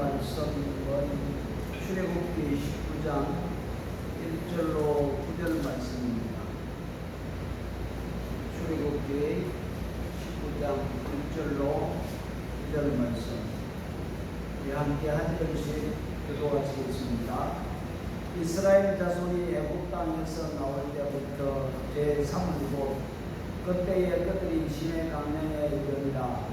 말씀은 출애굽기 19장 1절로 9절 말씀입니다. 출애굽기 19장 1절로 9절 말씀. 우리 함께 한 절씩 교도하시겠습니다. 이스라엘 자손이 애굽 땅에서 나올 때부터 제3국 그때에 그들이 시내 강명에 이르니라.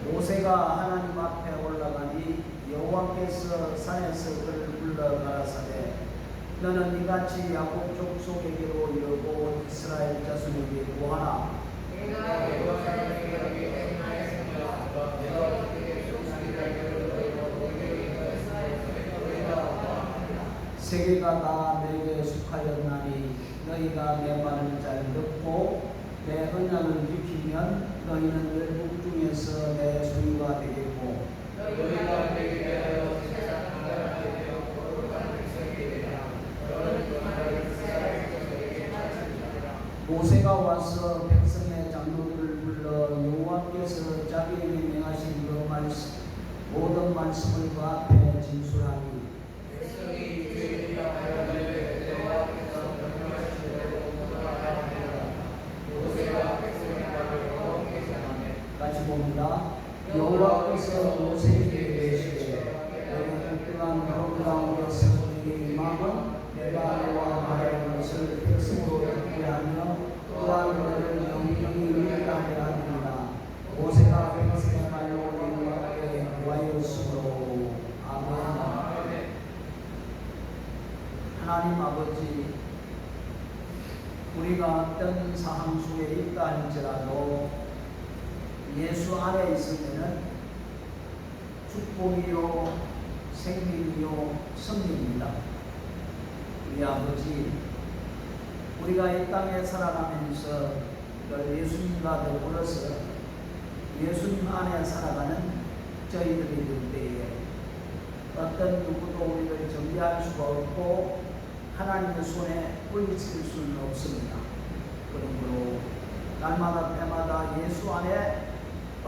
모세가 하나님 앞에 올라가니 여호와께서 산에서 그를 불러 가라사대 너는 이같이 야곱 족속에게로 이르고 이스라엘 자손에게 구하라. 세계가 다 내게 속하였나니 너희가 내 말을 잘 듣고 내 언약을 지키면 너희는 열국 중에서 내 소유가 되겠고 너희가 내게 대하여 세상 나라가 되어 거룩한 백성이 되리라. 너는 그 나라를 이스라엘에게 바치리라. 모세가 와서 백성의 장로들을 불러 여호와께서 자기에게 명하신 그 말씀 모든 말씀을 그 앞에 진술하니 같이 봅니다. 여호와께서 모세에게 이르시되 너는 뚱뚱한 구름 가운데서 너희의 마음은 내가 너와 말하는 것을 백성으로 듣게 하며 또한 너를 영영히 이르게 하리라. 모세가 백성의 말로 여호와께 구하였으므로. 아멘. 하나님 아버지, 우리가 어떤 상황 속에 있다 할지라도 예수 안에 있으면 축복이요 생명이요 승리입니다. 우리 아버지, 우리가 이 땅에 살아가면서 예수님과 더불어서 예수님 안에 살아가는 저희들이 될 때에 어떤 누구도 우리를 정죄할 수가 없고 하나님의 손에 물리칠 수는 없습니다. 그러므로 날마다 때마다 예수 안에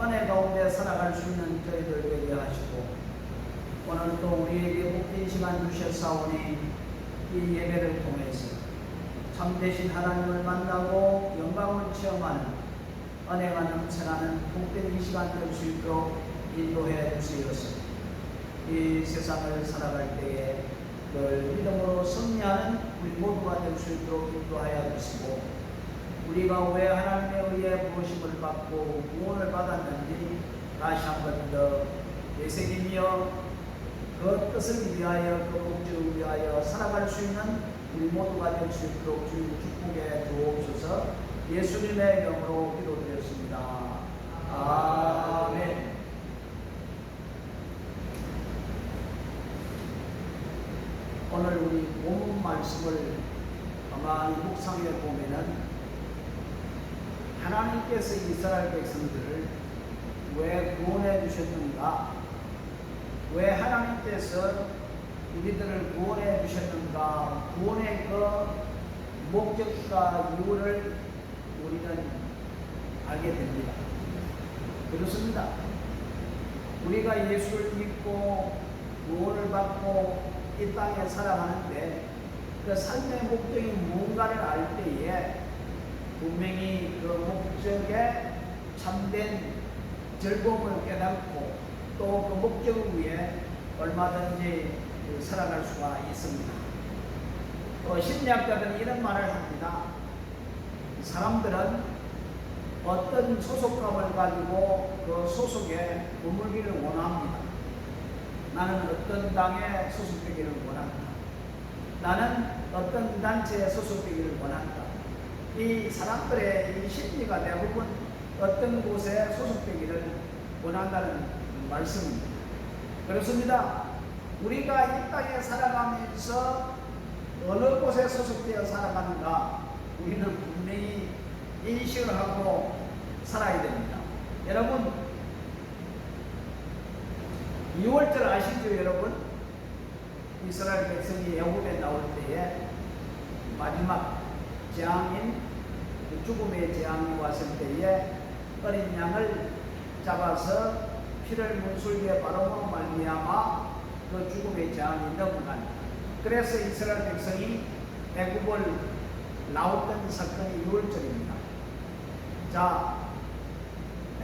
은혜 가운데 살아갈 수 있는 저희들 되게 하시고 오늘 또 우리에게 복된 시간 주셨사오니 이 예배를 통해서 참되신 하나님을 만나고 영광을 체험하는 은혜가 넘쳐나는 복된 이 시간 될 수 있도록 인도해 주시옵소서. 이 세상을 살아갈 때에 늘 믿음으로 승리하는 우리 모두가 될 수 있도록 인도하여 주시고 우리가 왜 하나님에 의해 부르심을 받고 구원을 받았는지 다시 한 번 더 되새기며 그 뜻을 위하여 그 목적을 위하여 살아갈 수 있는 우리 모두가 될 수 있도록 주님 축복해 주옵소서. 예수님의 이름으로 기도드렸습니다. 아멘. 오늘 우리 본문 말씀을 가만히 묵상해 보면은 하나님께서 이스라엘 백성들을 왜 구원해 주셨는가? 왜 하나님께서 우리들을 구원해 주셨는가? 구원의 그 목적과 이유를 우리는 알게 됩니다. 그렇습니다. 우리가 예수를 믿고 구원을 받고 이 땅에 살아가는데 그 삶의 목적이 뭔가를 알 때에 분명히 그 목적에 참된 즐거움을 깨닫고 또 그 목적을 위해 얼마든지 살아갈 수가 있습니다. 또 심리학자들은 이런 말을 합니다. 사람들은 어떤 소속감을 가지고 그 소속에 머물기를 원합니다. 나는 어떤 당에 소속되기를 원한다. 나는 어떤 단체에 소속되기를 원한다. 이 사람들의 이 심리가 대부분 어떤 곳에 소속되기를 원한다는 말씀입니다. 그렇습니다. 우리가 이 땅에 살아가면서 어느 곳에 소속되어 살아가는가 우리는 분명히 인식을 하고 살아야 됩니다. 여러분 6월절 아시죠 여러분? 이스라엘 백성이 애굽에 나올 때에 마지막 재앙인 그 죽음의 재앙이 왔을 때에 어린 양을 잡아서 피를 문술기에 바르므로 말미암아 그 죽음의 재앙이 넘어간다. 그래서 이스라엘 백성이 애굽을 나왔던 사건이 6월절입니다. 자,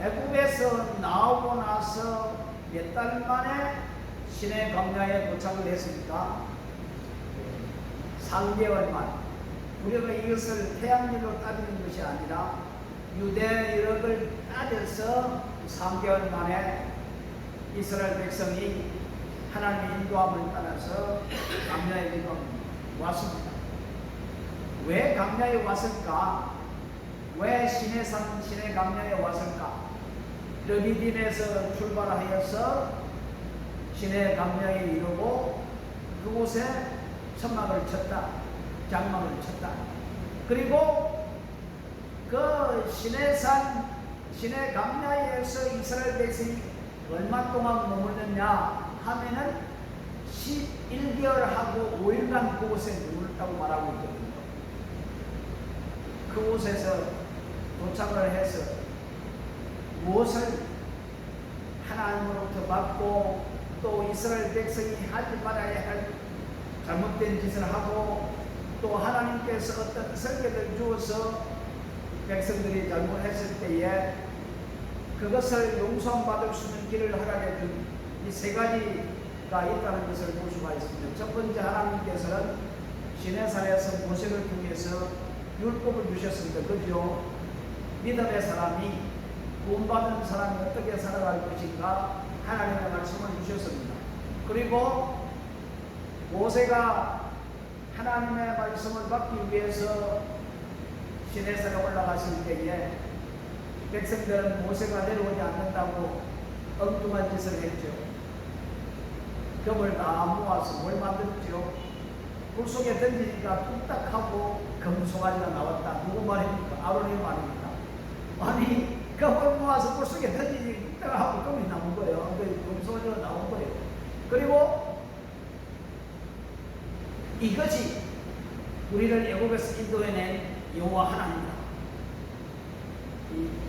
애굽에서 나오고 나서 몇 달 만에 시내 광야에 도착을 했으니까 3개월 만. 우리가 이것을 태양일로 따지는 것이 아니라 유대력을 따져서 3개월 만에 이스라엘 백성이 하나님의 인도함을 따라서 광야에 지금 왔습니다. 왜 광야에 왔을까? 왜 시내산 시내 광야에 왔을까? 르비딤에서 출발하여서 시내 광야에 이르고 그곳에 천막을 쳤다. 장막을 쳤다. 그리고 그 시내산 시내 광야에서 이스라엘 백성이 얼마 동안 머물렀냐 하면은 11개월하고 5일간 그곳에 머물렀다고 말하고 있거든요. 그곳에서 도착을 해서 무엇을 하나님으로부터 받고 또 이스라엘 백성이 하지 말아야 할 잘못된 짓을 하고 또 하나님께서 어떤 설계를 주어서 백성들이 잘못했을 때에 그것을 용서받을 수 있는 길을 허락해 준 이 세 가지가 있다는 것을 볼 수가 있습니다. 첫 번째, 하나님께서는 시내산에서 모세를 통해서 율법을 주셨습니다. 그죠? 믿음의 사람이 구원받은 사람이 어떻게 살아갈 것인가 하나님의 말씀을 주셨습니다. 그리고 모세가 하나님의 말씀을 받기 위해서 시내산에 올라갔을 때에 백성들은 모세가 내려오지 않는다고 엉뚱한 짓을 했죠. 금을 다 모아서 뭘 만들었죠? 물 속에 던지니까 뚝딱하고 금송아지가 나왔다. 누구 말입니까? 아론의 말입니다. 아니, 금을 모아서 물 속에 던지니 뚝딱하고 금이 나온 거예요. 금송아지가 나온 거예요. 그리고 이것이 우리를 애굽에서 인도해낸 여호와 하나님이다.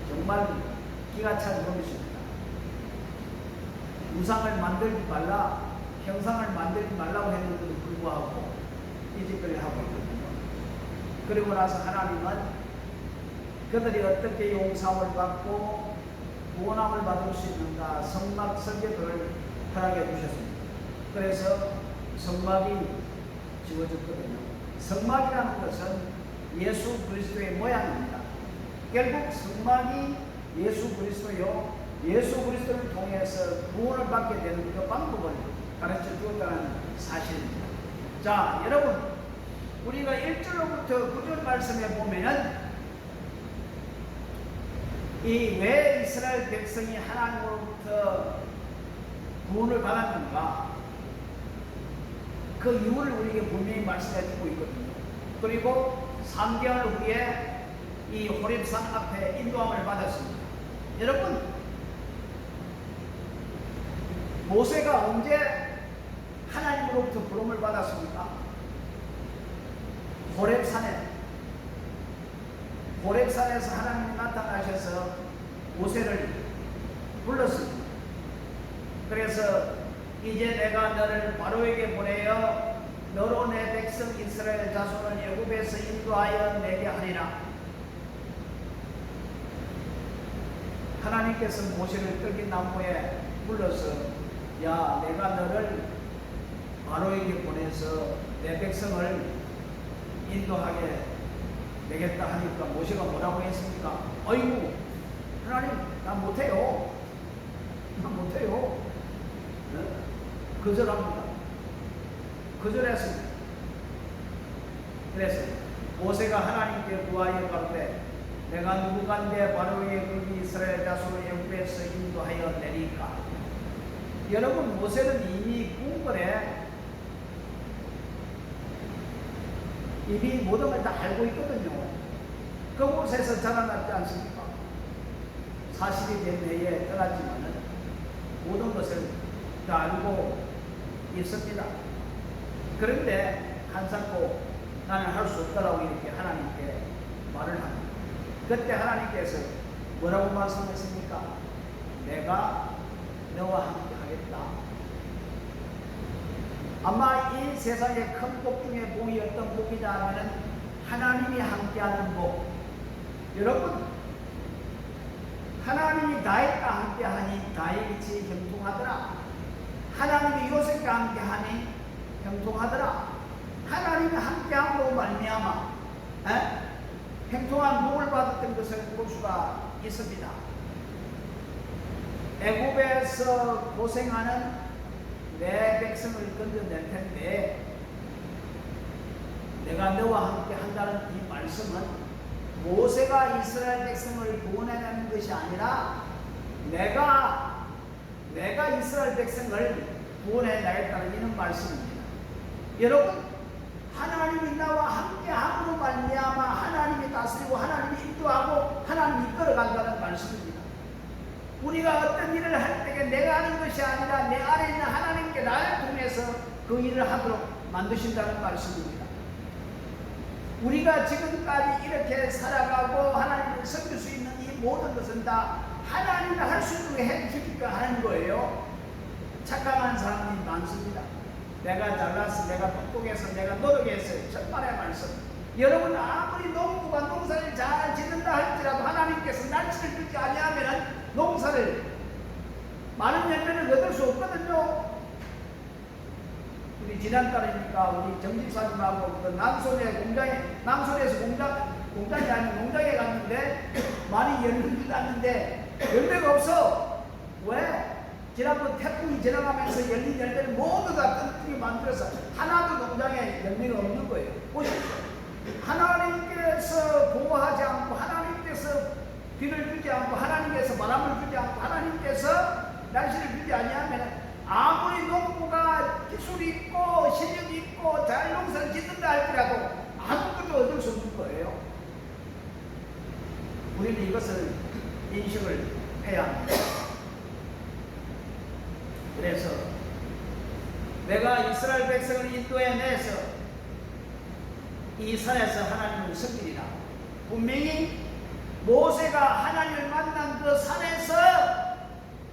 정말 기가 찬 것입니다. 우상을 만들지 말라, 형상을 만들지 말라고 했는데도 불구하고 이 짓을 하고 있거든요. 그리고 나서 하나님은 그들이 어떻게 용서를 받고 구원함을 받을 수 있는가 성막 설계도를 허락해 주셨습니다. 그래서 성막이 지어졌거든요. 성막이라는 것은 예수 그리스도의 모양입니다. 결국 성막이 예수 그리스도요, 예수 그리스도를 통해서 구원을 받게 되는 그 방법을 가르쳐 주었다는 사실입니다. 자, 여러분, 우리가 1절로부터 9절 말씀에 보면은 이 왜 이스라엘 백성이 하나님으로부터 구원을 받았는가 그 이유를 우리에게 분명히 말씀해 주고 있거든요. 그리고 3개월 후에 이 호렙산 앞에 인도함을 받았습니다. 여러분, 모세가 언제 하나님으로부터 부름을 받았습니까? 호렙산에서 하나님이 나타나셔서 모세를 불렀습니다. 그래서 이제 내가 너를 바로에게 보내어 너로 내 백성 이스라엘 자손을 애굽에서 인도하여 내게 하리라. 하나님께서 모세를 떨긴 나무에 불러서 야, 내가 너를 바로에게 보내서 내 백성을 인도하게 되겠다 하니까 모세가 뭐라고 했습니까? 아이고, 하나님, 나 못해요. 나 못해요. 네? 거절합니다. 거절했습니다. 그래서 모세가 하나님께 구하여 가로되 내가 누구간데 바로에게 그르기 이스라엘 자손을 애굽에서 인도하여 내리까. 여러분, 모세는 이미 궁궐에 이미 모든 걸 다 알고 있거든요. 그곳에서 자라났지 않습니까? 40이 된 해에 떠났지만은 모든 것을 다 알고 있습니다. 그런데 한사코 나는 할 수 없다라고 이렇게 하나님께 말을 합니다. 그때 하나님께서 뭐라고 말씀하십니까? 내가 너와 함께 하겠다. 아마 이 세상의 큰 복 중에 복이 어떤 복이냐 하면 하나님이 함께하는 복. 여러분, 하나님이 다윗과 함께하니 다윗이 형통하더라. 하나님이 요셉과 함께하니 형통하더라. 하나님이 함께함으로 말미암아 형통한 복을 받았던 것을 볼 수가 있습니다. 애굽에서 고생하는 내 백성을 건져낼 텐데 내가 너와 함께 한다는 이 말씀은 모세가 이스라엘 백성을 구원해내는 것이 아니라 내가 이스라엘 백성을 구원해내겠다는 이런 말씀입니다. 여러분, 하나님이 나와 함께 함으로 말미암아 하나님이 다스리고 하나님이 인도하고 하나님이 이끌어간다는 말씀입니다. 우리가 어떤 일을 할 때에 내가 하는 것이 아니라 내 안에 있는 하나님께 나를 통해서 그 일을 하도록 만드신다는 말씀입니다. 우리가 지금까지 이렇게 살아가고 하나님을 섬길 수 있는 이 모든 것은 다 하나님이 할 수 있도록 해주시니까 하는 거예요. 착각하는 사람이 많습니다. 내가 잘났어, 내가 똑똑해서, 내가 노력해서. 정말의 말씀. 여러분, 아무리 농부가 농사를 잘 짓는다 할지라도 하나님께서 날씨를 주지 아니하면 농사를 많은 열매를 얻을 수 없거든요. 우리 지난달이니까 우리 정집사님하고 그 남손에서 공장이 아닌 공장에 갔는데 많이 열매를 났는데 열매가 없어. 왜? 지난번 태풍이 지나가면서 열린 열매를 모두 다 뜯기 만들어서 하나도 농장에 열매가 없는 거예요. 보십시오. 하나님께서 보호하지 않고 하나님께서 비를 주지 않고 하나님께서 바람을 주지 않고 하나님께서 날씨를 주지 아니하면 아무리 농부가 기술이 있고 실력이 있고 잘 농사를 짓는다 할지라도 아무것도 얻을 수 없는 거예요. 우리는 이것을 인식을 해야 합니다. 그래서 내가 이스라엘 백성을 인도해내서 이 산에서 하나님을 섬기리라. 분명히 모세가 하나님을 만난 그 산에서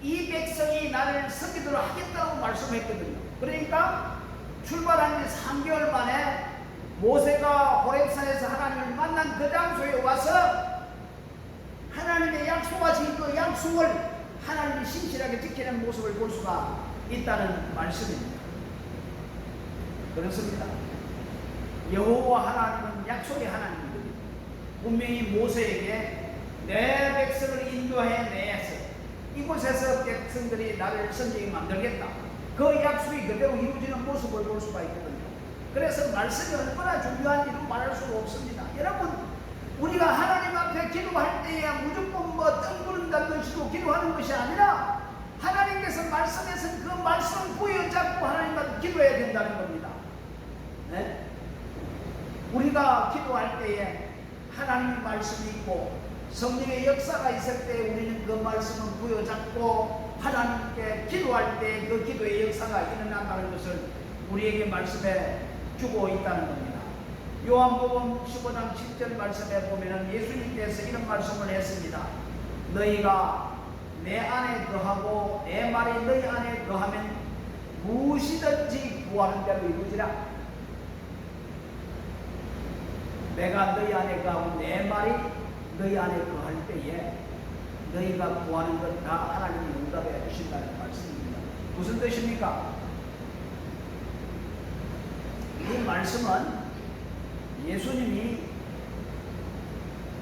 이 백성이 나를 섬기도록 하겠다고 말씀했거든요. 그러니까 출발한 지 3개월 만에 모세가 호렙산에서 하나님을 만난 그 장소에 와서 하나님의 약속하신 그 약속을 하나님이 신실하게 지키는 모습을 볼 수가 있다는 말씀입니다. 그렇습니다. 여호와 하나님은 약속의 하나님이거든요. 분명히 모세에게 내 백성을 인도해내서 이곳에서 백성들이 나를 선지게 만들겠다. 그 약속이 그대로 이루어지는 모습을 볼 수가 있거든요. 그래서 말씀이 얼마나 중요한 일로 말할 수가 없습니다. 여러분, 우리가 하나님 앞에 기도할 때에 무조건 뜬구른다는 것이고 기도하는 것이 아니라 하나님께서 말씀에서 그 말씀을 부여잡고 하나님 앞에 기도해야 된다는 겁니다. 네? 우리가 기도할 때에 하나님의 말씀이 있고 성령의 역사가 있을 때 우리는 그 말씀을 부여잡고 하나님께 기도할 때 그 기도의 역사가 일어난다는 것을 우리에게 말씀해 주고 있다는 겁니다. 요한복음 15장 10절 말씀에 보면 예수님께서 이런 말씀을 했습니다. 너희가 내 안에 거하고 내 말이 너희 안에 거하면 무엇이든지 구하는 대로 이루어지라. 내가 너희 안에 거하고 내 말이 너희 안에 거할 때에 너희가 구하는 것 다 하나님이 응답해 주신다는 말씀입니다. 무슨 뜻입니까? 이 말씀은 예수님이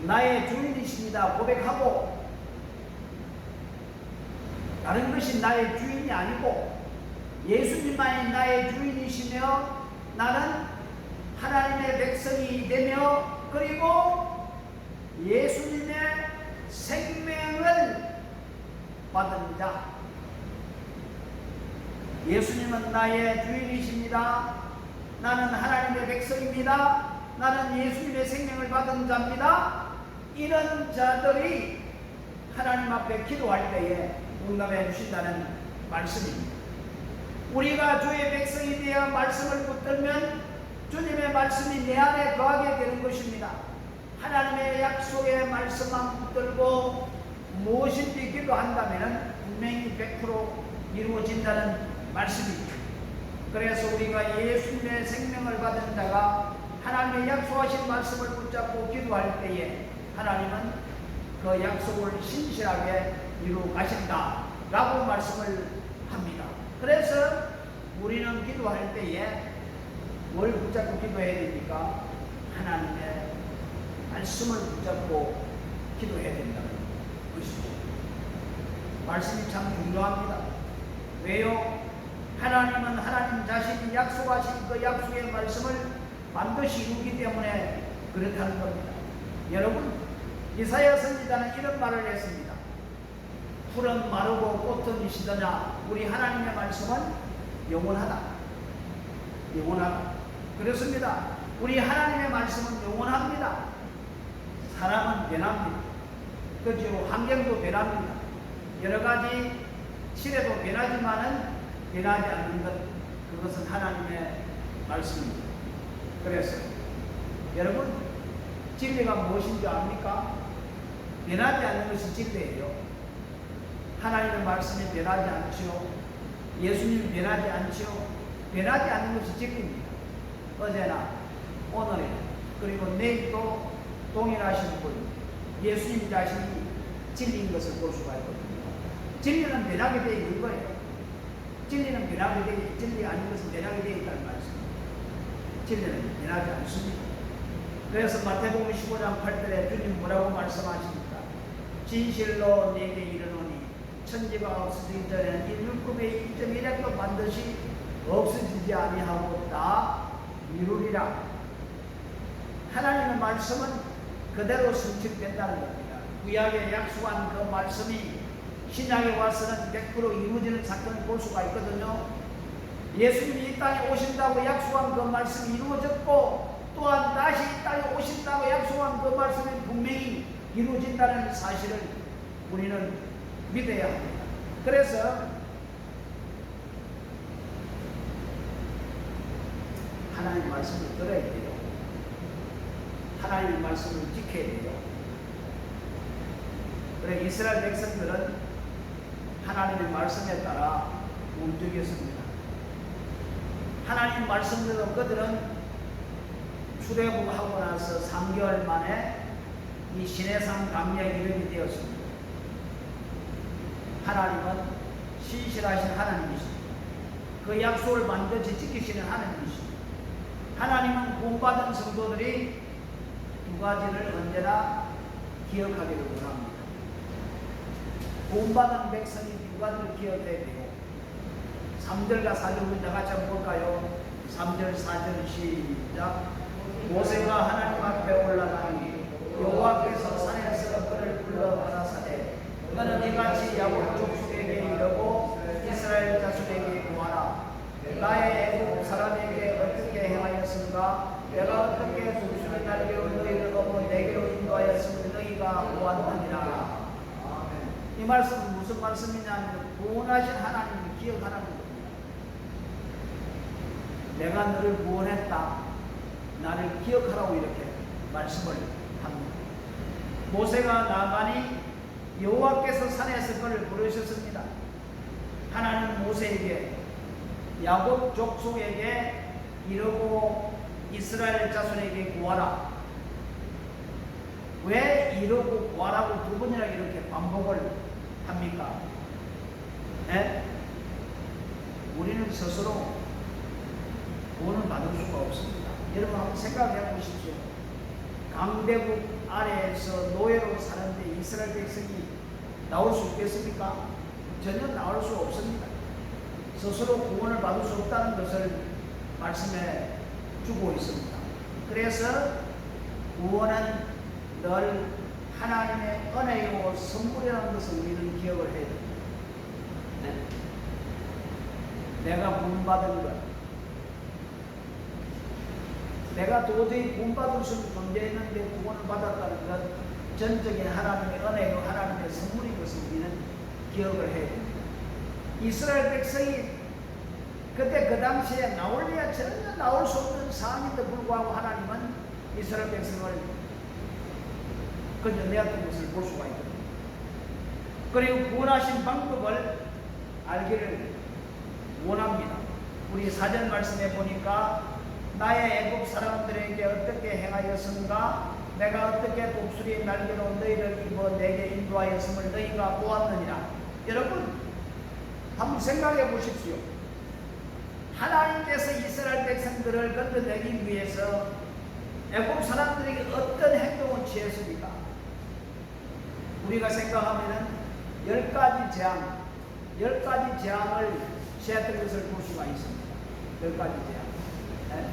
나의 주인이십니다 고백하고 다른 것이 나의 주인이 아니고 예수님만이 나의 주인이시며 나는 하나님의 백성이 되며 그리고 예수님의 생명을 받은 자. 예수님은 나의 주인이십니다. 나는 하나님의 백성입니다. 나는 예수님의 생명을 받은 자입니다. 이런 자들이 하나님 앞에 기도할 때에 응답해 주신다는 말씀입니다. 우리가 주의 백성이 되어 말씀을 붙들면 주님의 말씀이 내 안에 거하게 되는 것입니다. 하나님의 약속의 말씀만 붙들고 무엇인지 기도한다면 분명히 100% 이루어진다는 말씀이죠. 그래서 우리가 예수님의 생명을 받은 자가 하나님의 약속하신 말씀을 붙잡고 기도할 때에 하나님은 그 약속을 신실하게 이루어 가신다 라고 말씀을 합니다. 그래서 우리는 기도할 때에 뭘 붙잡고 기도해야 됩니까? 하나님의 말씀을 붙잡고 기도해야 된다는 것이죠. 말씀이 참 중요합니다. 왜요? 하나님은 하나님 자신이 약속하신 그 약속의 말씀을 반드시 이루기 때문에 그렇다는 겁니다. 여러분, 이사야 선지자는 이런 말을 했습니다. 풀은 마르고 꽃은 시드나 우리 하나님의 말씀은 영원하다. 영원하다. 그렇습니다. 우리 하나님의 말씀은 영원합니다. 사람은 변합니다. 그죠? 환경도 변합니다. 여러 가지 시대도 변하지만은 변하지 않는 것, 그것은 하나님의 말씀입니다. 그래서 여러분, 진리가 무엇인지 압니까? 변하지 않는 것이 진리예요. 하나님의 말씀이 변하지 않지요. 예수님이 변하지 않지요. 변하지 않는 것이 진리입니다. 어제나 오늘에 그리고 내일도 동일하신 분, 예수님 자신이 진리인 것을 볼 수가 있거든요. 진리는 변하게 되어 있는 거예요. 진리는 변하게 되어 있고 진리 아닌 것은 변하게 되어 있다는 말씀입니다. 진리는 변하지 않습니다. 그래서 마태복음 15장 8절에 주님 뭐라고 말씀하십니까? 진실로 내게 이르노니 천지가 없어지기 전에는 이 율법의 1.1획도 반드시 없어지지 아니하고 다 이루리라. 하나님의 말씀은 그대로 성취된다는 겁니다. 구약에 약속한 그 말씀이 신약에 와서는 100% 이루어지는 사건을 볼 수가 있거든요. 예수님이 이 땅에 오신다고 약속한 그 말씀이 이루어졌고 또한 다시 이 땅에 오신다고 약속한 그 말씀이 분명히 이루어진다는 사실을 우리는 믿어야 합니다. 그래서 하나님의 말씀을 들어야 돼요. 하나님의 말씀을 지켜야 돼요. 그래 이스라엘 백성들은 하나님의 말씀에 따라 움직였습니다. 하나님 말씀대로 그들은 출애굽하고 나서 3개월 만에 이 시내산 감리에 이르게 되었습니다. 하나님은 신실하신 하나님이십니다. 그 약속을 반드시 지키시는 하나님이십니다. 하나님은 구원받은 성도들이 두 가지를 언제나 기억하기를 원합니다. 구원받은 백성이 두 가지를 기억해야 되고 3절과 4절 다 같이 한번 볼까요? 3절 4절 시작. 모세가 하나님 앞에 올라가니 여호와께서 산에서 그를 불러 가라사대 너는 이같이 야곱 족속에게 이르고 이스라엘 자손에게 구하라. 나의 애국 사람에게 어떻게 행하였은가? 내가 어떻게 독수리 날개로 너희를 업어 내게로 인도하였으면 너희가 구한다니라. 이 말씀은 무슨 말씀이냐면 구원하신 하나님을 기억하라는 겁니다. 내가 너를 구원했다. 나를 기억하라고 이렇게 말씀을 합니다. 모세가 나가니 여호와께서 산에서 그를 부르셨습니다. 하나님 모세에게 야곱 족속에게 이르고 이스라엘 자손에게 구하라. 왜 이르고 구하라고 두 번이나 이렇게 반복을 합니까? 네? 우리는 스스로 구원을 받을 수가 없습니다. 여러분 한번 생각해 보십시오. 강대국 아래에서 노예로 사는데 이스라엘 백성이 나올 수 있겠습니까? 전혀 나올 수 없습니다. 스스로 구원을 받을 수 없다는 것을 말씀해 주고 있습니다. 그래서 구원은 늘 하나님의 은혜요 선물이라는 것을 우리는 기억을 해야 됩니다. 네. 내가 구원받은 것, 내가 도저히 구원받을 수 없는 존재였는데 구원을 받았다는 것, 전적인 하나님의 은혜요 하나님의 선물인 것을 우리는 기억을 해야 됩니다. 이스라엘 백성이 그때 그 당시에 나올래야 전혀 나올 수 없는 상황인데 불구하고 하나님은 이스라엘 백성을 그 연대했던 것을 볼 수가 있거든요. 그리고 구원하신 방법을 알기를 원합니다. 우리 사전 말씀에 보니까 나의 애국 사람들에게 어떻게 행하였은가, 내가 어떻게 독수리의 날개로 너희를 입어 내게 인도하였음을 너희가 보았느니라. 여러분 한번 생각해 보십시오. 하나님께서 이스라엘 백성들을 건져내기 위해서 애국 사람들에게 어떤 행동을 취했습니까? 우리가 생각하면은 10가지 재앙을 취했던 것을 볼 수가 있습니다. 10가지 재앙. 네?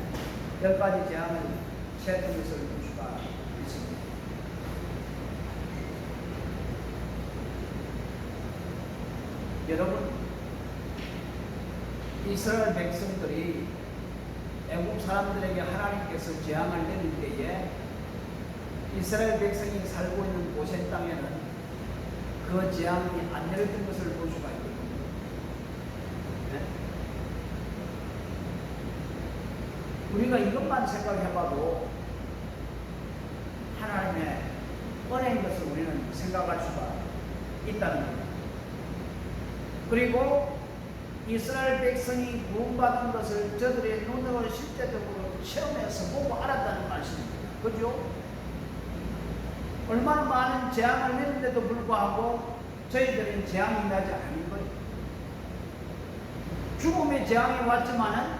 10가지 재앙을 취했던 것을 볼 수가 있습니다. 여러분, 이스라엘 백성들이 애국 사람들에게 하나님께서 재앙을 내릴 때에 이스라엘 백성이 살고 있는 고센 땅에는 그 재앙이 안 내렸던 것을 볼 수가 있거든요. 네? 우리가 이것만 생각해봐도 하나님의 은혜인 것을 우리는 생각할 수가 있다는 겁니다. 그리고 이스라엘 백성이 구원받은 것을 저들의 눈으로 실제적으로 체험해서 보고 알았다는 말씀입니다. 그죠? 얼마나 많은 재앙을 내는데도 불구하고 저희들은 재앙이 나지 않은 거예요. 죽음의 재앙이 왔지만은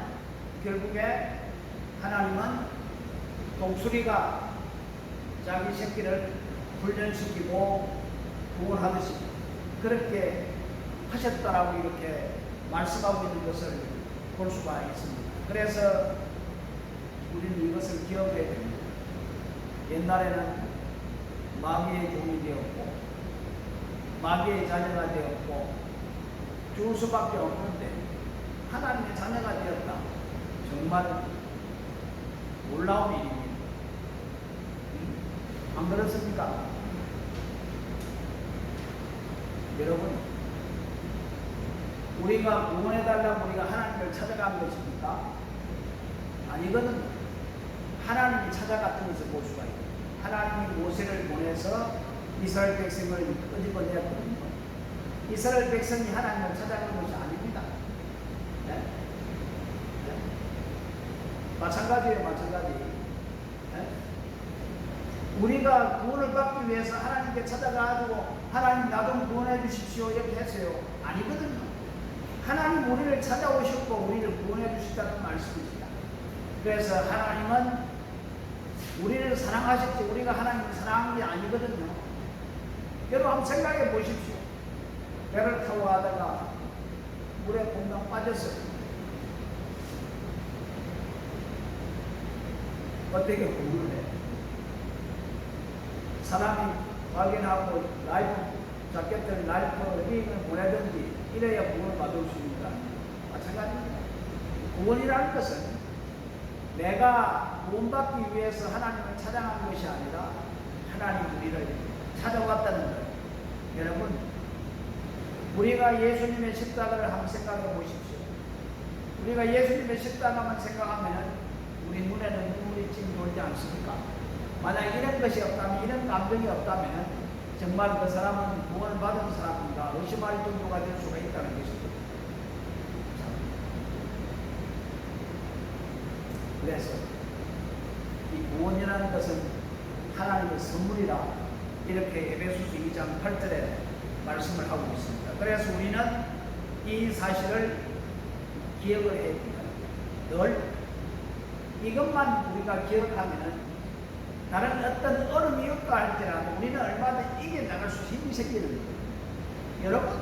결국에 하나님은 독수리가 자기 새끼를 훈련시키고 구원하듯이 그렇게 하셨다라고 이렇게 말씀하고 있는 것을 볼 수가 있습니다. 그래서 우리는 이것을 기억해야 됩니다. 옛날에는 마귀의 종이 되었고 마귀의 자녀가 되었고 죽을 수밖에 없는데 하나님의 자녀가 되었다. 정말 놀라운 일입니다. 안 그렇습니까? 여러분, 우리가 구원해달라고 우리가 하나님을 찾아간 것입니까? 아니거든요. 하나님이 찾아갔던 것을 볼 수가 있어요. 하나님이 모세를 보내서 이스라엘 백성을 끄집어내었거든요. 이스라엘 백성이 하나님을 찾아간 것이 아닙니다. 네? 네? 마찬가지예요, 마찬가지. 네? 우리가 구원을 받기 위해서 하나님께 찾아가지고 하나님 나 좀 구원해 주십시오 이렇게 했어요. 아니거든요. 하나님 우리를 찾아오셨고 우리를 구원해 주시다는 말씀입니다. 그래서 하나님은 우리를 사랑하셨지 우리가 하나님을 사랑한 게 아니거든요. 여러분 한번 생각해 보십시오. 배를 타고 가다가 물에 퐁당 빠졌어요. 어떻게 구원을 해? 사람이 확인하고 라이프 자켓을 라이프 링을 보내든지 이래야 구원을 받을 수 있습니다. 마찬가지입니다. 구원이라는 것은 내가 구원받기 위해서 하나님을 찾아간 것이 아니라 하나님 우리를 찾아왔다는 거예요. 여러분, 우리가 예수님의 십자가를 한번 생각해 보십시오. 우리가 예수님의 십자가만 생각하면 우리 눈에는 눈물이 찡 돌지 않습니까? 만약 이런 것이 없다면, 이런 감정이 없다면 정말 그 사람은 구원을 받은 사람인가 의심할 정도가 될 수가 있다는 것입니다. 그래서 이 구원이라는 것은 하나님의 선물이라 이렇게 에베소서 2장 8절에 말씀을 하고 있습니다. 그래서 우리는 이 사실을 기억을 해야 됩니다. 늘 이것만 우리가 기억하면은 다른 어떤 어려움이 없다 할지라도 우리는 얼마든지 이겨나갈 수 힘이 생기는 거예요. 여러분,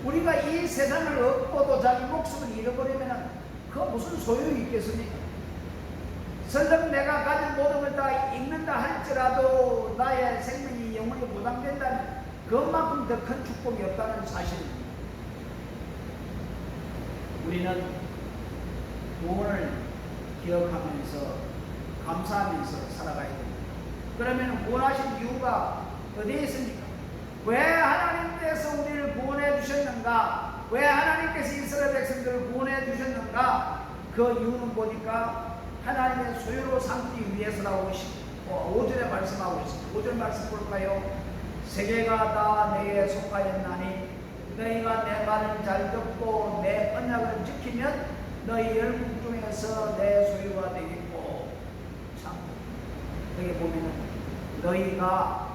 우리가 이 세상을 얻고도 자기 목숨을 잃어버리면 그 무슨 소용이 있겠습니까? 설령 내가 가진 모든 걸 다 잃는다 할지라도 나의 생명이 영원히 보장된다면 그것만큼 더 큰 축복이 없다는 사실입니다. 우리는 구원을 기억하면서 감사하면서 살아가야 됩니다. 그러면 구원하신 이유가 어디에 있습니까? 왜 하나님께서 우리를 구원해 주셨는가? 왜 하나님께서 이스라엘 백성들을 구원해 주셨는가? 그 이유는 보니까 하나님의 소유로 삼기 위해서라고 5절에 말씀하고 있습니다. 5절 말씀 볼까요? 세계가 다 내게 속하였나니 너희가 내 말을 잘 듣고 내 언약을 지키면 너희 열국 중에서 내 소유가 되겠고. 참, 여기 보면은 너희가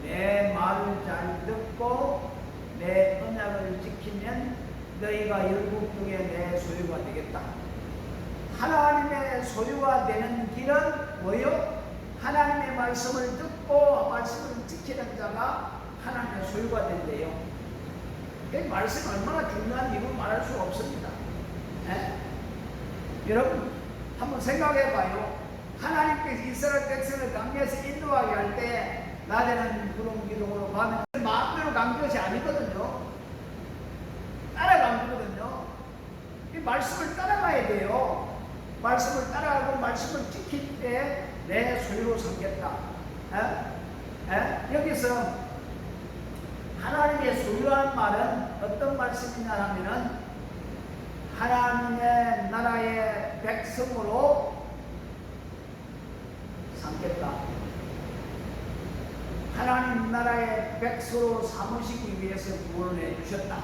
내 말을 잘 듣고 내 언약을 지키면 너희가 열국 중에 내 소유가 되겠다. 하나님의 소유가 되는 길은 뭐요? 하나님의 말씀을 듣고 말씀을 지키는 자가 하나님의 소유가 된대요. 이 말씀이 얼마나 중요한지 이건 말할 수가 없습니다. 여러분 한번 생각해 봐요. 하나님께서 이스라엘 백성을 강에서 인도하게 할 때 낮에는 구름 기둥으로 밤에는 마음대로 간 것이 아니거든요. 따라간 거거든요. 이 말씀을 따라가야 돼요. 말씀을 따라가고 말씀을 지킬 때 내 소유로 삼겠다. 여기서 하나님의 소유한 말은 어떤 말씀이냐 하면은 하나님의 나라의 백성으로 삼겠다. 하나님 나라의 백성으로 삼으시기 위해서 구원해 주셨다.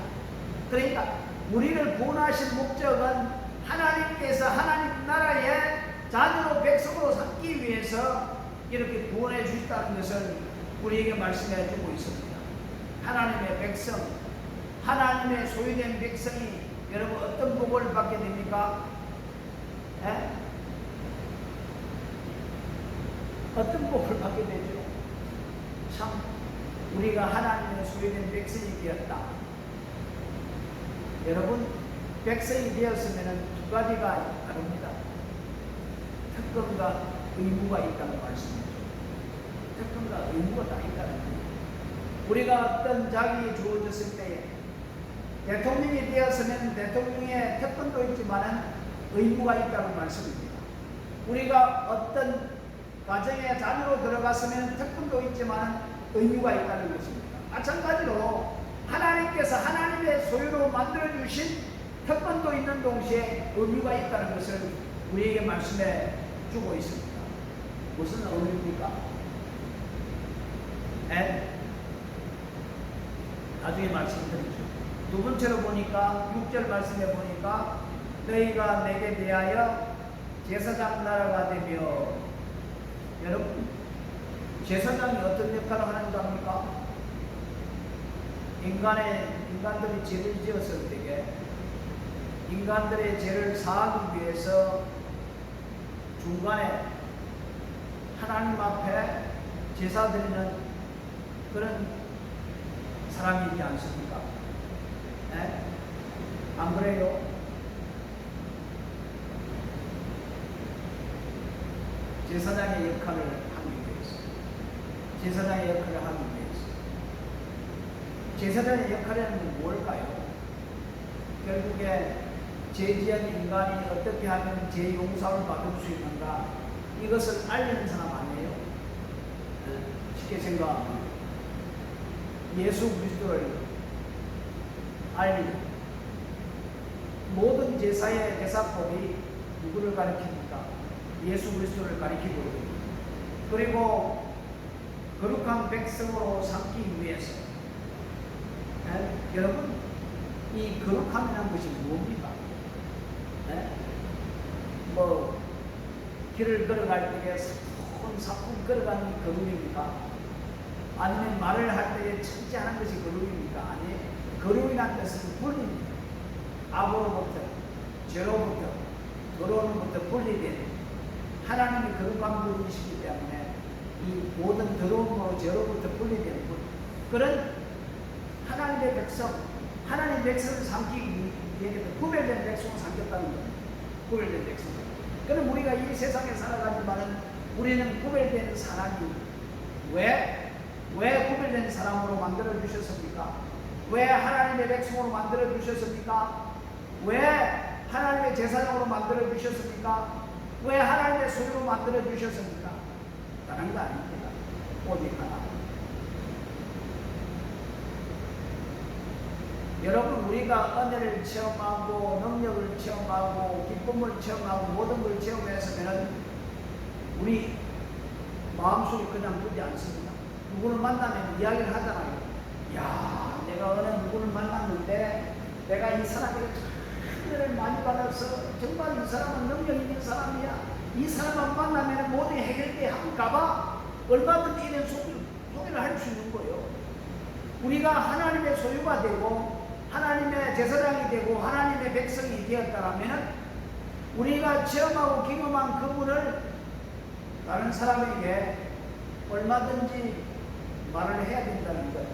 그러니까 우리를 구원하신 목적은 하나님께서 하나님 나라의 자녀로 백성으로 삼기 위해서 이렇게 구원해 주셨다는 것을 우리에게 말씀해 주고 있습니다. 하나님의 백성, 하나님의 소유된 백성이 여러분 어떤 복을 받게 됩니까? 어떤 복을 받게 되죠? 참 우리가 하나님의 소유된 백성이 되었다. 여러분 백성이 되었으면 두 가지가 다릅니다. 특권과 의무가 있다는 말씀이죠. 특권과 의무가 다 있다는 거예요. 우리가 어떤 자격이 주어졌을 때에 대통령이 되었으면 대통령의 특권도 있지만 의무가 있다는 말씀입니다. 우리가 어떤 가정의 자녀로 들어갔으면 특권도 있지만 의무가 있다는 것입니다. 마찬가지로 하나님께서 하나님의 소유로 만들어주신 특권도 있는 동시에 의무가 있다는 것을 우리에게 말씀해 주고 있습니다. 무슨 의무입니까? 나중에 말씀드리죠. 두 번째로 보니까 6절 말씀해 보니까 너희가 내게 대하여 제사장 나라가 되며, 여러분 제사장이 어떤 역할을 하는 겁니까? 인간들이 죄를 지었을 때에 인간들의 죄를 사하기 위해서 중간에 하나님 앞에 제사 드리는 그런 사람이 있지 않습니까? 안 그래요? 제사장의 역할을 하기 위해서, 제사장의 역할을 하기 위해서, 제사장의 역할은 뭘까요? 결국에 죄지은 인간이 어떻게 하면 죄 용서를 받을 수 있는가, 이것을 알리는 사람 아니에요? 쉽게 생각하면 예수 그리스도를 알리는 모든 제사의 대사법이 누구를 가리킵니까? 예수 그리스도를 가리키고 있습니다. 그리고 거룩한 백성으로 삼기 위해서, 여러분 이 거룩함이라는 것이 뭡니까? 뭐 길을 걸어갈 때에 사뿐 걸어가는 게 거룩입니까? 아니면 말을 할 때에 천지하는 것이 거룩입니까? 아니, 거룩이라는 것은 분리입니다. 악으로부터, 죄로부터, 더러움부터 분리된 하나님의 거룩한 분이시기 때문에 이 모든 더러움으로 죄로부터 분리된 분, 그런 하나님의 백성, 하나님의 백성을 삼기 위해 구별된 백성을 삼겼다는 겁니다. 구별된 백성. 그럼 우리가 이 세상에 살아가지만은 우리는 구별된 사람이 왜 구별된 사람으로 만들어 주셨습니까? 왜 하나님의 백성으로 만들어 주셨습니까? 왜 하나님의 제사장으로 만들어 주셨습니까? 왜 하나님의 소유로 만들어 주셨습니까? 다른 거 아닙니다. 오직 하나. 여러분 우리가 은혜를 체험하고 능력을 체험하고 기쁨을 체험하고 모든 걸 체험했으면 우리 마음속에 그냥 두지 않습니다. 누구를 만나면 이야기를 하잖아요. 야, 내가 어느 누구를 만났는데 내가 이 사람에게 은혜를 많이 받아서 정말 이 사람은 능력 있는 사람이야. 이 사람을 만나면 모든 해결돼 할까봐 얼마든지 이런 소리를 할 수 있는 거예요. 우리가 하나님의 소유가 되고 하나님의 제사장이 되고 하나님의 백성이 되었다면 우리가 체험하고 경험한 그분을 다른 사람에게 얼마든지 말을 해야 된다는 거예요.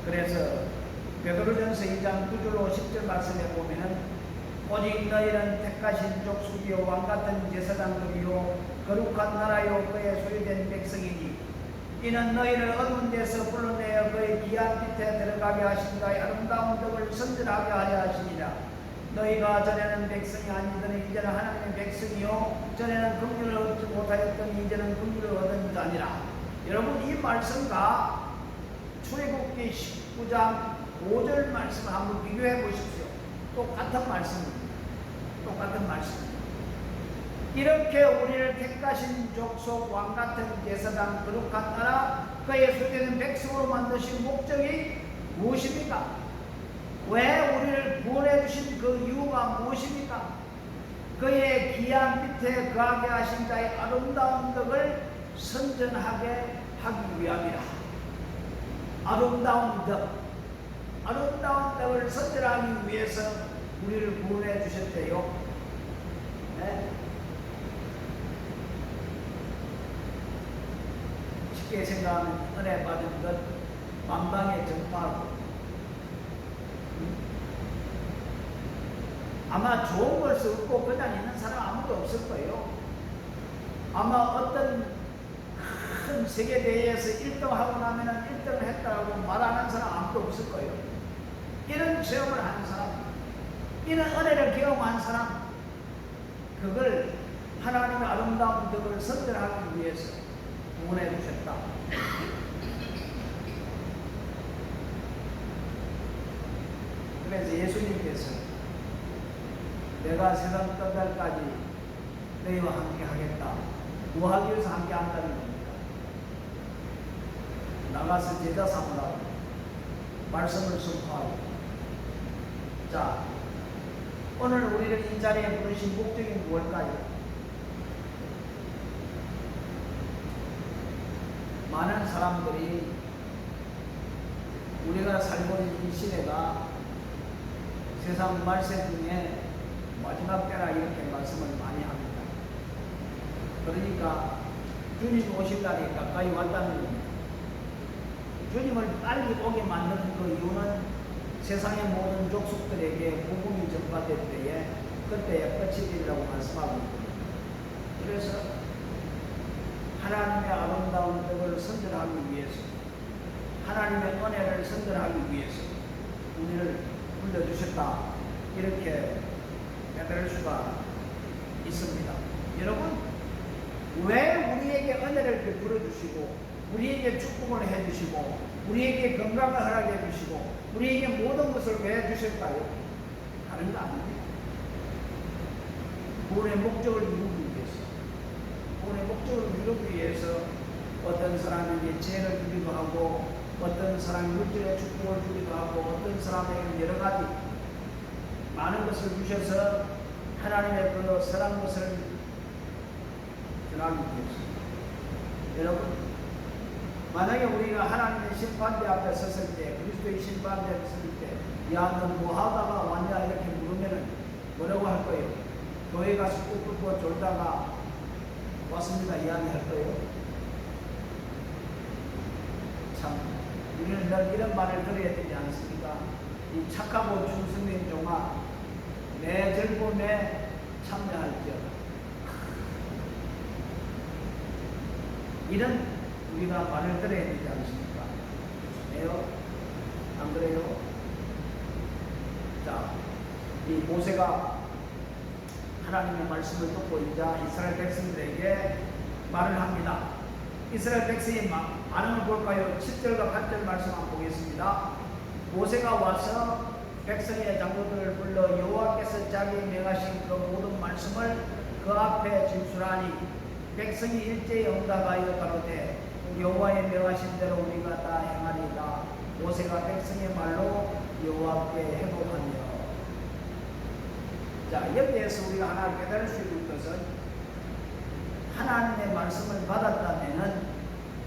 그래서 베드로전서 2장 9절 10절 말씀에 보면은 오직 너희는 택하신 족속이요 왕같은 제사장들이요 거룩한 나라요 그의 소유된 백성이니 이는 너희를 어두운 데서 불러내어 그의 귀한 밑에 들어가게 하신 자의 아름다운 덕을 선전하게 하려 하시니라. 너희가 전에는 백성이 아니더니 이제는 하나님의 백성이요 전에는 긍휼을 얻지 못하였더니 이제는 긍휼을 얻은 자니라. 여러분 이 말씀과 출애굽기 19장 5절 말씀을 한번 비교해 보십시오. 똑같은 말씀입니다. 똑같은 말씀입니다. 이렇게 우리를 택하신 족속 왕같은 제사장 거룩한 나라 그의 소유되는 백성으로 만드신 목적이 무엇입니까? 왜 우리를 구원해 주신 그 이유가 무엇입니까? 그의 귀한 밑에 거하게 하신 자의 아름다운 덕을 선전하게 하기 위함이라. 아름다운 덕을 선전하기 위해서 우리를 구원해 주셨대요. 네? 쉽게 생각하면 은혜 받은 것 만방에 전파하고 아마 좋은 걸 쓰고 그냥 있는 사람 아무도 없을 거예요. 아마 어떤 큰 세계대회에서 1등하고 나면 1등을 했다고 말하는 사람 아무도 없을 거예요. 이런 체험을 하는 사람, 이런 은혜를 경험한 사람, 그걸 하나님의 아름다운 덕을 선전하기 위해서 구원해 주셨다. 그래서 예수님께서 내가 세상 끝날까지 너희와 함께 하겠다. 뭐 하기 위해서 함께 한다는 겁니까? 나가서 제자 삼으라고 말씀을 선포하고. 자, 오늘 우리를 이 자리에 부르신 목적이 무엇일까요? 많은 사람들이 우리가 살고 있는 이 시대가 세상 말세 중에 마지막 때라 이렇게 말씀을 많이 합니다. 그러니까 주님 오실 날이 가까이 왔다는 겁니다. 주님을 빨리 오게 만드는 그 이유는 세상의 모든 족속들에게 복음이 전파될 때에 그때에 끝이 되리라고 말씀하고 있습니다. 그래서 하나님의 아름다운 덕을 선전하기 위해서 하나님의 은혜를 선전하기 위해서 우리를 불러주셨다. 이렇게 깨달을 수가 있습니다. 여러분, 왜 우리에게 은혜를 베풀어 주시고 우리에게 축복을 해주시고 우리에게 건강을 허락해 주시고 우리에게 모든 것을 왜 주실까요? 다른 거 아닙니다. 구원의 목적을 이루기 위해서, 구원의 목적을 이루기 위해서 어떤 사람에게 죄를 주기도 하고 어떤 사람이 물질의 축복을 주기도 하고 어떤 사람에게 여러 가지 많은 것을 주셔서 하나님의 그 선한 것을 전하기 위해서. 여러분, 만약에 우리가 하나님의 심판대 앞에 섰을 때, 그리스도의 심판대 앞에 섰을 때, 야, 너 뭐 하다가 왔냐? 이렇게 물으면 뭐라고 할 거예요? 교회 가서 꾹 꿇고 졸다가 왔습니다. 이야기할 거예요. 참, 우리는 늘 이런 말을 들어야 되지 않습니까? 이 착하고 충성된 종아, 내 즐거움에 참여할지어다. 이런 우리가 말을 들어야 되지 않습니까? 그래요? 안 그래요? 자, 이 모세가 하나님의 말씀을 듣고 이제 이스라엘 백성들에게 말을 합니다. 이스라엘 백성의 반응을 볼까요? 7절과 8절 말씀 한번 보겠습니다. 모세가 와서 백성의 장로들을 불러 여호와께서 자기 명하신 그 모든 말씀을 그 앞에 진술하니 백성이 일제히 응답하여 가로되 여호와의 명하신 대로 우리가 다 행하리이다. 모세가 백성의 말로 여호와께 회복하며. 자, 여기에서 우리가 하나 깨달을 수 있는 것은 하나님의 말씀을 받았다면은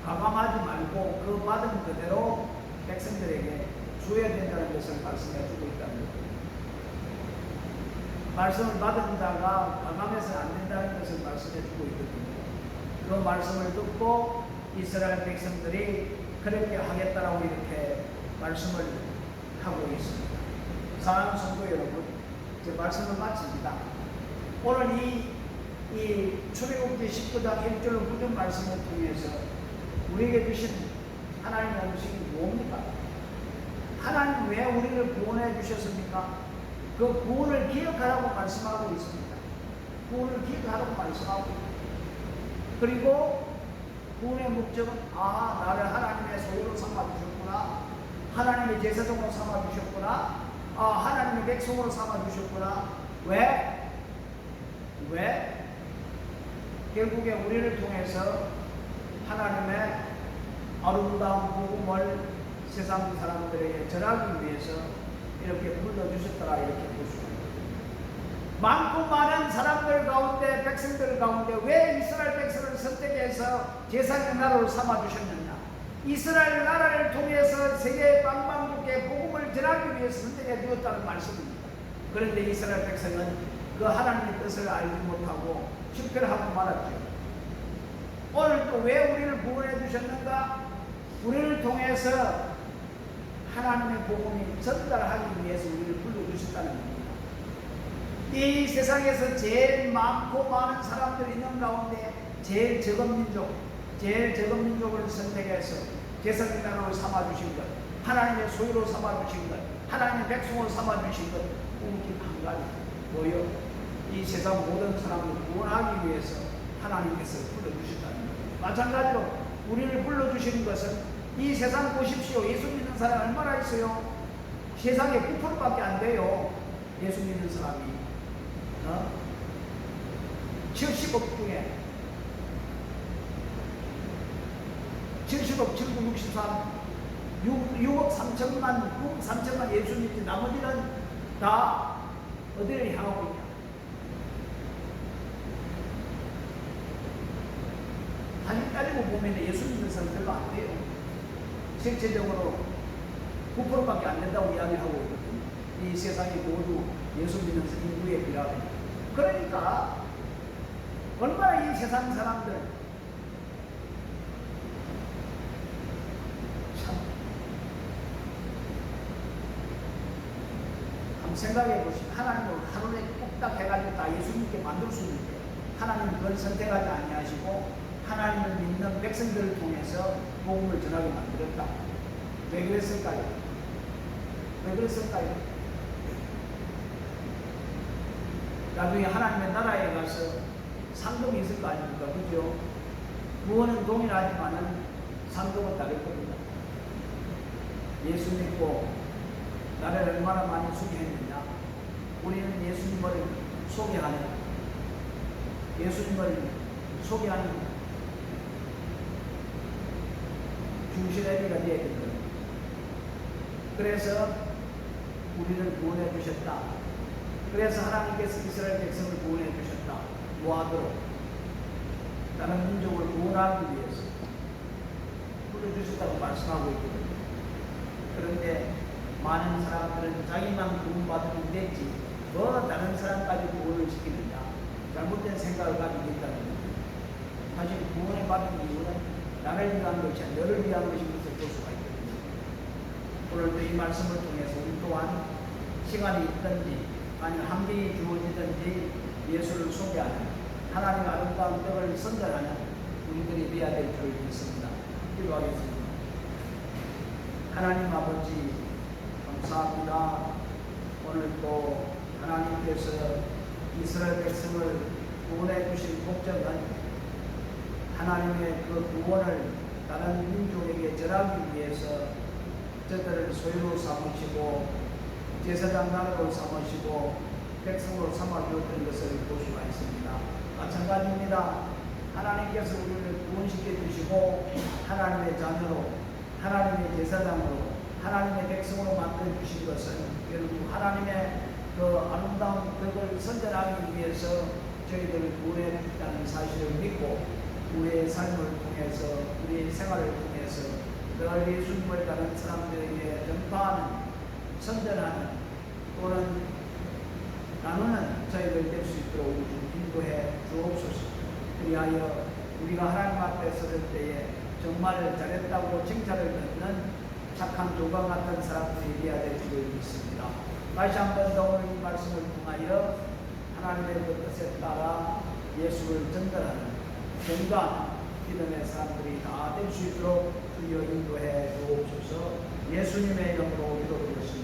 가감하지 말고 그 받은 그대로 백성들에게 줘야 된다는 것을 말씀해 주고 있다는 거예요. 말씀을 받은 자가 가감해서는 안 된다는 것을 말씀해 주고 있거든요. 그 말씀을 듣고 이스라엘 백성들이 그렇게 하겠다라고 이렇게 말씀을 하고 있습니다. 사랑하는 성도 여러분, 이제 말씀을 마칩니다. 오늘 이 출애굽기 19장 1절 9절 말씀을 통해서 우리에게 주신 하나님의 음식이 뭡니까? 하나님 왜 우리를 구원해 주셨습니까? 그 구원을 기억하라고 말씀하고 있습니다. 구원을 기억하라고 말씀하고 있습니다. 그리고 구원의 목적은 나를 하나님의 소유로 삼아주셨구나, 하나님의 제사장으로 삼아주셨구나, 하나님의 백성으로 삼아주셨구나. 왜? 결국에 우리를 통해서 하나님의 아름다운 복음을 세상 사람들에게 전하기 위해서 이렇게 불러주셨더라, 이렇게 볼 수 있습니다. 많고 많은 사람들 가운데, 백성들 가운데 왜 이스라엘 백성을 선택해서 제사장 나라로 삼아주셨느냐? 이스라엘 나라를 통해서 세계 방방곡에 복음을 전하기 위해서 선택해 주었다는 말씀입니다. 그런데 이스라엘 백성은 그 하나님의 뜻을 알지 못하고 실패를 하고 말았죠. 오늘 또 왜 우리를 구원해 주셨는가? 우리를 통해서 하나님의 복음이 전달하기 위해서 우리를 불러주셨다는 겁니다. 이 세상에서 제일 많고 많은 사람들이 있는 가운데 제일 적은 민족을 선택해서 제사장 나라로 삼아주신 것, 하나님의 소유로 삼아주신 것, 하나님의 백성으로 삼아주신 것, 오직 한 가지, 뭐요? 이 세상 모든 사람을 구원하기 위해서 하나님께서 불러주셨다는 것. 마찬가지로 우리를 불러주시는 것은 이 세상 보십시오. 예수 믿는 사람이 얼마나 있어요? 세상에 9%밖에 안 돼요. 예수 믿는 사람이 70억 중에 70억 7963 6억 3천만 예수 믿지, 나머지는 다 어디를 향하고 있냐? 사실 따지고 보면 예수 믿는 사람 별로 안 돼요. 실제적으로 9%밖에 안 된다고 이야기하고 있거든요. 이 세상이 모두 예수 믿는 인구에 비하면. 그러니까 얼마나 이 세상 사람들 참 한번 생각해 보시면, 하나님은 하루에 뚝딱 해가지고 다 예수 믿게 만들 수 있는데 하나님은 그걸 선택하지 아니하시고 하나님을 믿는 백성들을 통해서 복음을 전하게 만들었다. 왜 그랬을까요? 나중에 하나님의 나라에 가서 상금이 있을 거 아닙니까? 그죠? 구원은 동일하지만은 상금은 다를 겁니다. 예수 믿고 나를 얼마나 많이 소개했느냐? 우리는 예수님을 소개하는 중시레비가 되어야 됩니다. 그래서 우리를 구원해 주셨다. 그래서 하나님께서 이스라엘 백성을 구원해 주셨다. 뭐하도록? 다른 민족을 구원하기 위해서 불러주셨다고 말씀하고 있거든요. 그런데 많은 사람들은 자기만 구원받으면 됐지, 다른 사람까지 구원을 시키느냐, 잘못된 생각을 가지고 있다는 겁니다. 사실 구원을 받은 이유는 나를 위한 것이 아니라 너를 위한 것인 것을 볼 수가 있거든요. 오늘도 이 말씀을 통해서 우리 또한 시간이 있든지 아니면 한 병이 주어지든지 예수를 소개하는, 하나님의 아름다운 떡을 선전하는 우리들이 되어야 될 줄 믿습니다. 기도하겠습니다. 하나님 아버지, 감사합니다. 오늘 또 하나님께서 이스라엘 백성을 구원해 주신 목적은 하나님의 그 구원을 다른 민족에게 전하기 위해서 저들을 소유로 삼으시고 제사장단으로 삼으시고 백성으로 삼아주었던 것을 볼 수가 있습니다. 마찬가지입니다. 하나님께서 우리를 구원시켜 주시고 하나님의 자녀로, 하나님의 제사장으로, 하나님의 백성으로 만들어 주신 것은 결국 하나님의 그 아름다운 덕을 선전하기 위해서 저희들을 구원했다는 사실을 믿고 우리의 삶을 통해서, 우리의 생활을 통해서 늘 예수님을 따르는 사람들에게 전파하는, 선전하는 또는 나누는 저희들 될 수 있도록 인도해 주옵소서. 그리하여 우리가 하나님 앞에 서를 때에 정말 잘했다고 칭찬을 듣는 착한 조각 같은 사람들이 되어야 될 줄 믿습니다. 다시 한번 더 오늘 이 말씀을 통하여 하나님의 그 뜻에 따라 예수를 전달하는 건강한 믿음의 사람들이 다 될 수 있도록 주여 인도해 주옵소서. 예수님의 이름으로 기도드렸습니다.